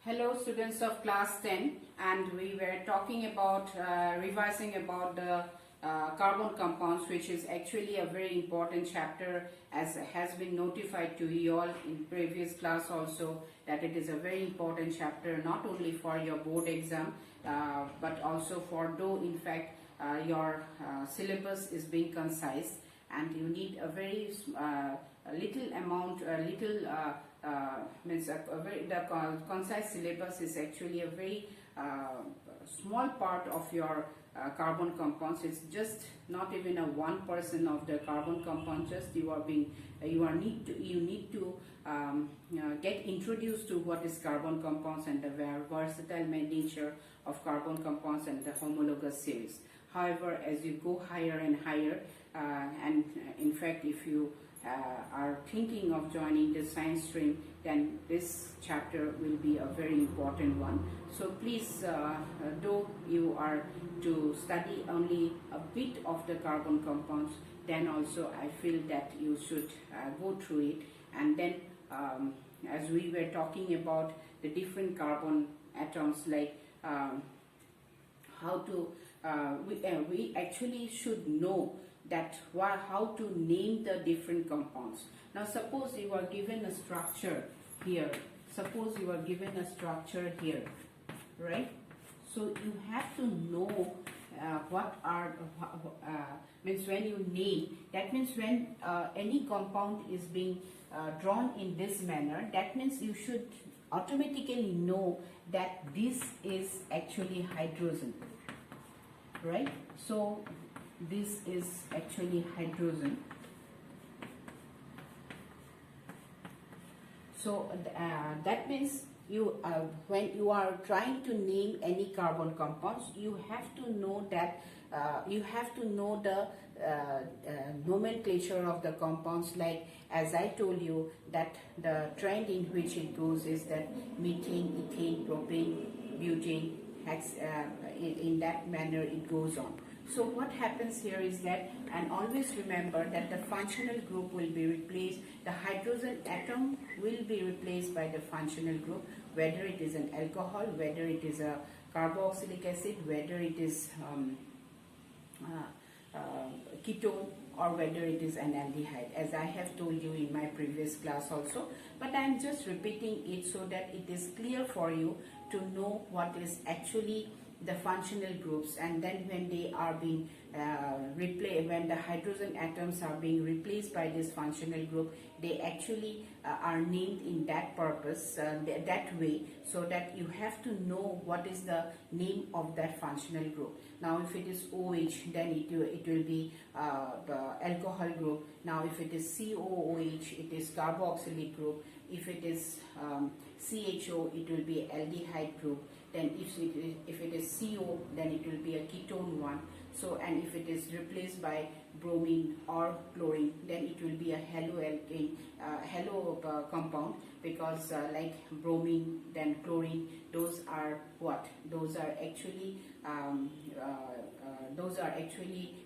Hello students of class 10, and we were talking about revising about the carbon compounds, which is actually a very important chapter, as has been notified to you all in previous class also, that it is a very important chapter not only for your board exam but also for though in fact your syllabus is being concise and you need a very little amount, means the concise syllabus is actually a very small part of your carbon compounds. It's just not even a 1% of the carbon compounds. Just you need to get introduced to what is carbon compounds and the versatile nature of carbon compounds and the homologous series. However, as you go higher and higher, and in fact if you are thinking of joining the science stream, then this chapter will be a very important one. So please, though you are to study only a bit of the carbon compounds, then also I feel that you should go through it. And then as we were talking about the different carbon atoms, like how to we actually should know that how to name the different compounds. Now suppose you are given a structure here, right? So you have to know what are means when you name, that means when any compound is being drawn in this manner, that means you should automatically know that this is actually hydrogen, right? So this is actually hydrogen. So that means you when you are trying to name any carbon compounds, you have to know that the nomenclature of the compounds, like as I told you that the trend in which it goes is that methane, ethane, propane, butane, in that manner it goes on. So what happens here is that, and always remember that the functional group will be replaced, the hydrogen atom will be replaced by the functional group, whether it is an alcohol, whether it is a carboxylic acid, whether it is ketone, or whether it is an aldehyde, as I have told you in my previous class also. But I am just repeating it so that it is clear for you to know what is actually the functional groups. And then when they are being replaced, when the hydrogen atoms are being replaced by this functional group, they actually are named in that purpose, that way, so that you have to know what is the name of that functional group. Now if it is OH, then it will be the alcohol group. Now if it is COOH, it is carboxylic group. If it is CHO, it will be aldehyde group. Then if it is CO, then it will be a ketone one. So, and if it is replaced by bromine or chlorine, then it will be a haloalkane, compound, because like bromine, then chlorine, those are what? Those are actually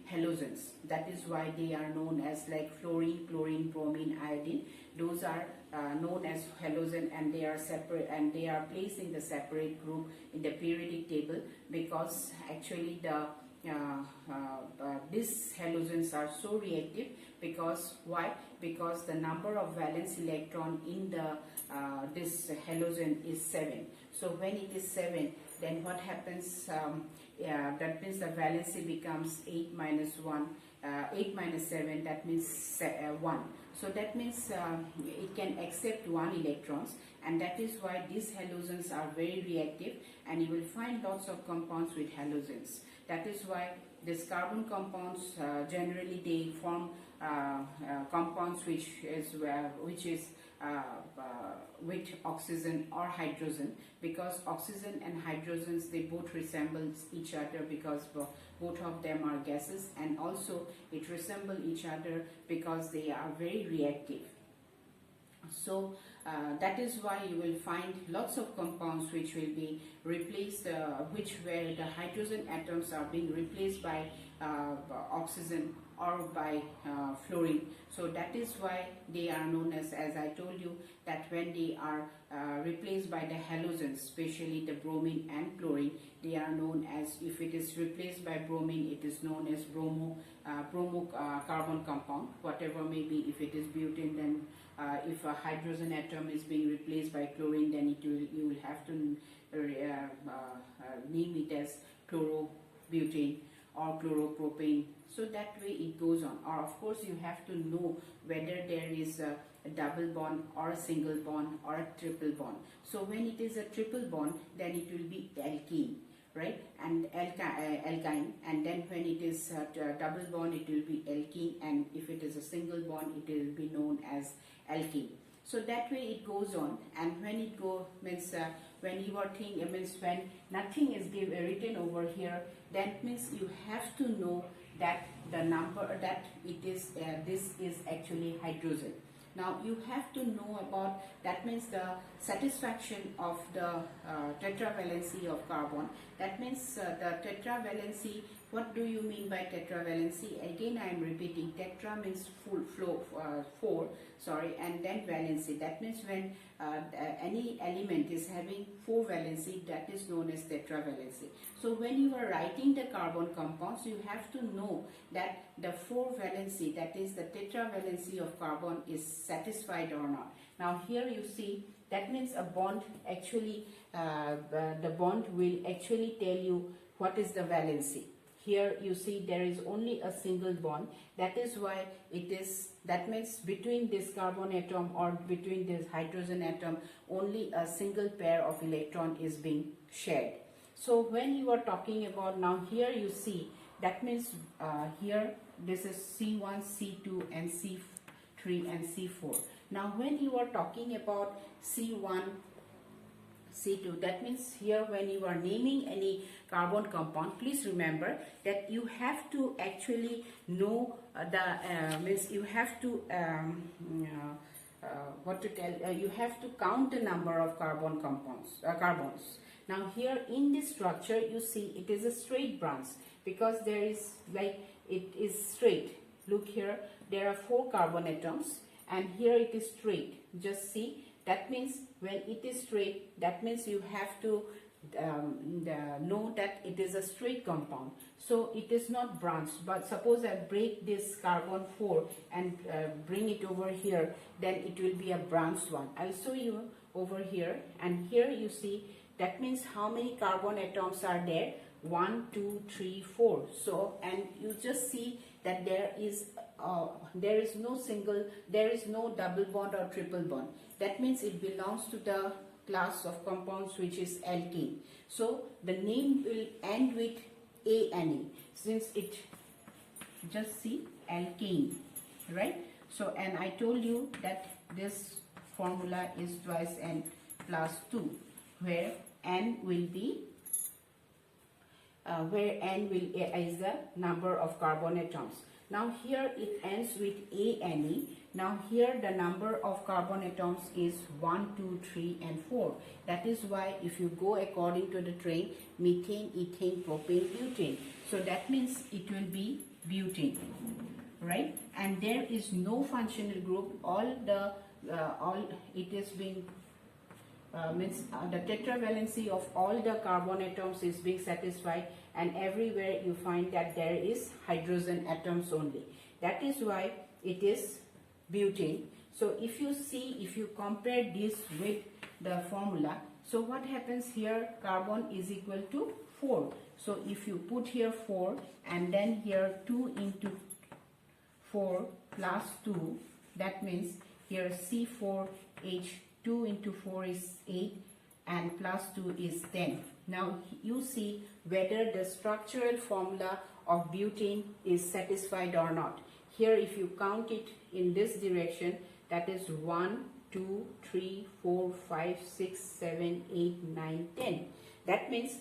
halogens. That is why they are known as like fluorine, chlorine, bromine, iodine. Those are known as halogen, and they are separate, and they are placed in the separate group in the periodic table, because actually the these halogens are so reactive. Because why? Because the number of valence electron in the this halogen is 7. So when it is 7, then what happens? That means the valency becomes 8 minus 1, 8 minus 7, that means 1. So that means it can accept 1 electrons, and that is why these halogens are very reactive, and you will find lots of compounds with halogens. That is why these carbon compounds generally they form compounds which is with oxygen or hydrogen, because oxygen and hydrogens, they both resemble each other because both of them are gases, and also it resemble each other because they are very reactive. So that is why you will find lots of compounds which will be replaced, where the hydrogen atoms are being replaced by oxygen or by fluorine. So that is why they are known as I told you, that when they are replaced by the halogens, especially the bromine and chlorine, they are known as, if it is replaced by bromine, it is known as bromo carbon compound, whatever may be. If it is butane, then if a hydrogen atom is being replaced by chlorine, then you will have to name it as chlorobutane or chloropropane. So that way it goes on. Or of course you have to know whether there is a double bond or a single bond or a triple bond. So when it is a triple bond, then it will be alkene, right, and alkyne, and then when it is a double bond, it will be alkene, and if it is a single bond, it will be known as alkene. So that way it goes on. And when it means when you are thinking, means when nothing is written over here, that means you have to know that the number that it is this is actually hydrogen. Now you have to know about, that means the satisfaction of the tetravalency of carbon. That means the tetravalency. What do you mean by tetravalency? Again I am repeating, tetra means four, and then valency. That means when any element is having 4 valency, that is known as tetravalency. So when you are writing the carbon compounds, you have to know that the 4 valency, that is the tetravalency of carbon, is satisfied or not. Now here you see, that means a bond actually, the bond will actually tell you what is the valency. Here you see there is only a single bond. That is why it is, that means between this carbon atom or between this hydrogen atom, only a single pair of electron is being shared. So when you are talking about, now here you see, that means here this is C1, C2 and C3 and C4. Now when you are talking about C1, C2, that means here when you are naming any carbon compound, please remember that you have to actually know means you have to you have to count the number of carbon carbons. Now here in this structure you see it is a straight branch, because there is, like, it is straight. Look here, there are 4 carbon atoms and here it is straight. Just see, that means when it is straight, that means you have to know that it is a straight compound. So it is not branched. But suppose I break this carbon 4 and bring it over here, then it will be a branched one. I'll show you over here, and here you see, that means how many carbon atoms are there? 1, 2, 3, 4. So, and you just see that there is no double bond or triple bond. That means it belongs to the class of compounds which is alkene. So the name will end with ane, since it, just see, alkene, right? So, and I told you that this formula is twice n plus 2, where n will be is the number of carbon atoms. Now here it ends with ane. Now here the number of carbon atoms is 1, 2, 3 and 4. That is why if you go according to the train, methane, ethane, propane, butane. So that means it will be butane, right? And there is no functional group. It is being the tetravalency of all the carbon atoms is being satisfied, and everywhere you find that there is hydrogen atoms only. That is why it is butane. So if you see, if you compare this with the formula, so what happens here? Carbon is equal to 4. So if you put here 4 and then here 2 into 4 plus 2, that means here C4H, 2 into 4 is 8 and plus 2 is 10. Now you see whether the structural formula of butane is satisfied or not. Here if you count it in this direction, that is 1, 2, 3, 4, 5, 6, 7, 8, 9, 10. That means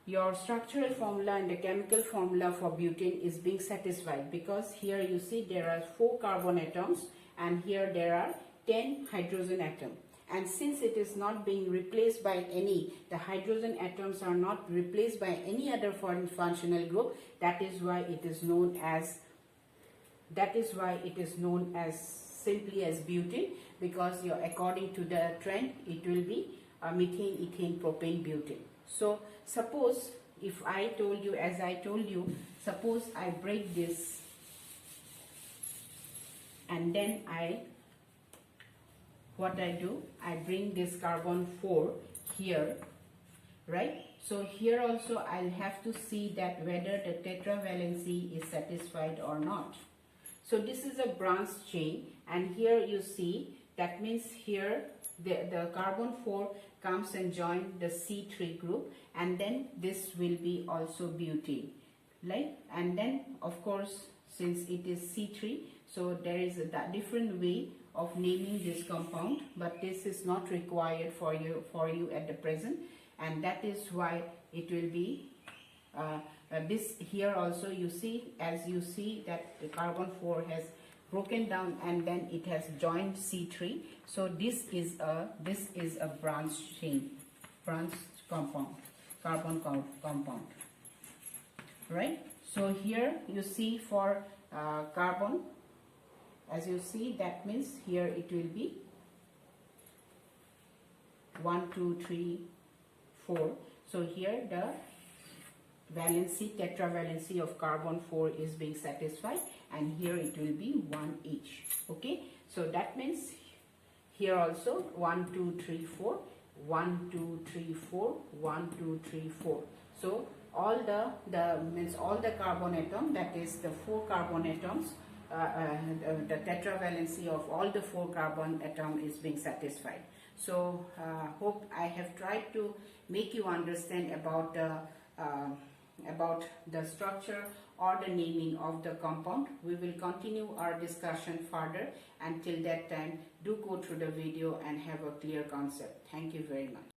your structural formula and the chemical formula for butane is being satisfied, because here you see there are 4 carbon atoms and here there are 10 hydrogen atoms. And since it is not being replaced by any, the hydrogen atoms are not replaced by any other functional group, that is why it is known as that is why it is known as simply as butane, because according to the trend it will be methane, ethane, propane, butane. So suppose if I told you, as I told you, suppose I break this and then what I do, I bring this carbon 4 here, right? So here also I'll have to see that whether the tetravalency is satisfied or not. So this is a branch chain, and here you see, that means here the carbon 4 comes and join the C3 group, and then this will be also butane, right? And then of course, since it is C3, so there is a different way of naming this compound, but this is not required for you at the present, and that is why it will be this here also. You see, as you see that the carbon 4 has broken down and then it has joined C3. So this is a branch chain, branch compound, carbon compound, right? So here you see for carbon, as you see, that means here it will be 1, 2, 3, 4. So here the valency, tetravalency of carbon 4 is being satisfied, and here it will be 1 each. Okay, so that means here also 1, 2, 3, 4, 1, 2, 3, 4, 1, 2, 3, 4. So all the carbon atom, that is the 4 carbon atoms, the tetravalency of all the 4 carbon atom is being satisfied. So hope I have tried to make you understand about the structure or the naming of the compound. We will continue our discussion further. Until that time, do go through the video and have a clear concept. Thank you very much.